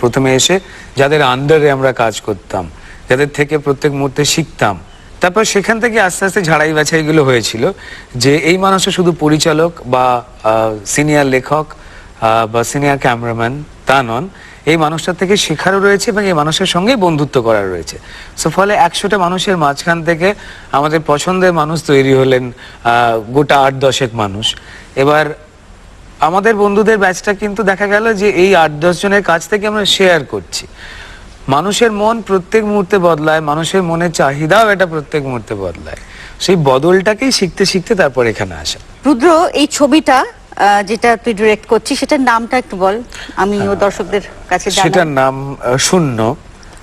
প্রথমে এসে যাদের আন্ডারে আমরা কাজ করতাম, যাদের থেকে প্রত্যেক মুহূর্তে শিখতাম, তারপর সেখান থেকে আস্তে আস্তে ঝাড়াই বাছাইগুলো হয়েছিল যে এই মানুষটা শুধু পরিচালক বা সিনিয়র লেখক বা সিনিয়র ক্যামেরাম্যান তা নন, এই মানুষটার থেকে শেখারও রয়েছে এবং এই মানুষের সঙ্গে বন্ধুত্ব করার রয়েছে। সো ফলে 100টা মানুষের মাঝখান থেকে আমাদের পছন্দের মানুষ তৈরি হলেন গোটা 8-10 মানুষ। এবার আমাদের বন্ধুদের ব্যাচটা কিন্তু দেখা গেল যে এই 8-10 জনের কাছ থেকে আমরা শেয়ার করছি। মানুষের মন প্রত্যেক মুহূর্তে বদলায়, মানুষের মনের চাহিদাও এটা প্রত্যেক মুহূর্তে বদলায়। সেই বদলটাকেই শিখতে শিখতে তারপর এখানে আসা। রুদ্র, এই ছবিটা যেটা তুই ডিরেক্ট করছিস সেটার নামটা একটু বল, আমি ও দর্শকদের কাছে জানাই। সেটার নাম শূন্য।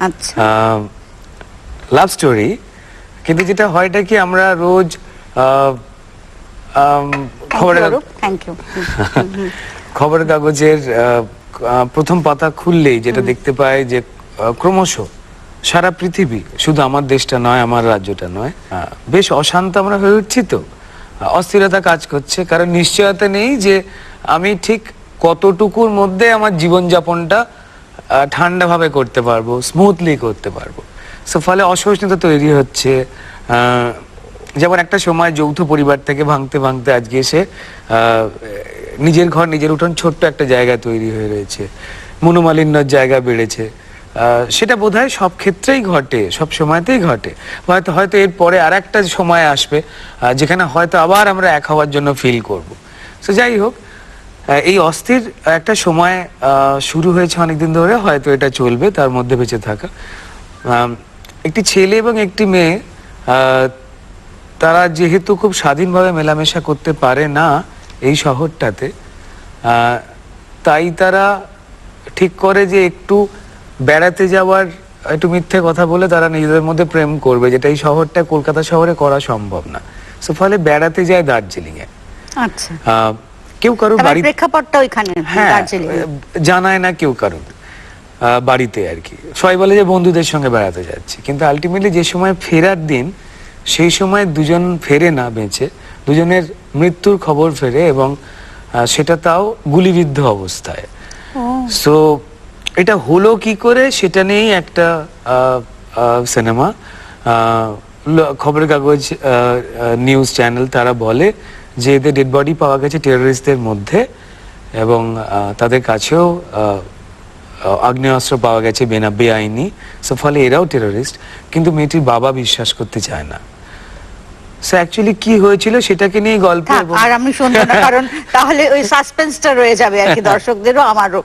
আচ্ছা, লাভ স্টোরি। কিন্তু যেটা হয়টা কি আমরা রোজ খবরের কাগজের প্রথম পাতা খুললেই যেটা দেখতে পাই যে ক্রমশ সারা পৃথিবী, শুধু আমার দেশটা নয়, আমার রাজ্যটা নয়, বেশ অশান্ত আমরা হয়ে উঠছি। তো অস্থিরতা কাজ করছে, কারণ নিশ্চয়তা নেই যে আমি ঠিক কতটুকুর মধ্যে আমার জীবনযাপনটা ঠান্ডাভাবে করতে পারবো, স্মুথলি করতে পারবো। সো ফলে অসহিষ্ণুতা তৈরি হচ্ছে। যেমন একটা সময় যৌথ পরিবার থেকে ভাঙতে ভাঙতে আজকে এসে নিজের ঘর নিজের উঠোন ছোট্ট একটা জায়গা তৈরি হয়ে রয়েছে, মনোমালিন্যর জায়গা বেড়েছে। সেটা বোধহয় সব ক্ষেত্রেই ঘটে, সব সময়তেই ঘটে। হয়তো এরপরে আর একটা সময় আসবে যেখানে হয়তো আবার আমরা এক হওয়ার জন্য ফিল করব। তো যাই হোক, এই অস্থির একটা সময় শুরু হয়েছে অনেকদিন ধরে, হয়তো এটা চলবে, তার মধ্যে বেঁচে থাকা। একটি ছেলে এবং একটি মেয়ে, তারা যেহেতু খুব স্বাধীনভাবে মেলামেশা করতে পারে না এই শহরটাতে, তাই তারা ঠিক করে যে একটু বেড়াতে যাওয়ার, একটু মিথ্যে কথা বলে তারা নিজেদের মধ্যে প্রেম করবে, যেটা এই শহরটা কলকাতা শহরে করা সম্ভব না। সো ফলে বেড়াতে যায় দার্জিলিং এ। আচ্ছা, কেউ কারোর বাড়ি, প্রেক্ষাপটটা ওইখানে দার্জিলিং, জানায় না কেউ কারোর বাড়িতে আর কি। সবাই বলে যে বন্ধুদের সঙ্গে বেড়াতে যাচ্ছি, কিন্তু আলটিমেটলি যে সময় ফেরার দিন, সেই সময় দুজন ফেরে না বেঁচে, দুজনের মৃত্যুর খবর ফেরে, এবং সেটা তাও গুলিবিদ্ধ অবস্থায়। সো এটা হলো কি করে সেটা নিয়েই একটা সিনেমা। খবরের কাগজ, নিউজ চ্যানেল তারা বলে যে এদের ডেড বডি পাওয়া গেছে টেররিস্টদের মধ্যে, এবং তাদের কাছেও আগ্নেয়াস্ত্র পাওয়া গেছে বেআইনি। সো ফলে এরাও টেররিস্ট, কিন্তু মেয়েটির বাবা বিশ্বাস করতে চায় না। সো অ্যাকচুয়ালি কি হয়েছিল সেটাকে নিয়ে গল্প। আর আমি শুনবো না, কারণ তাহলে ওই সাসপেন্সটা রয়ে যাবে আর কি, দর্শকদেরও আমারও।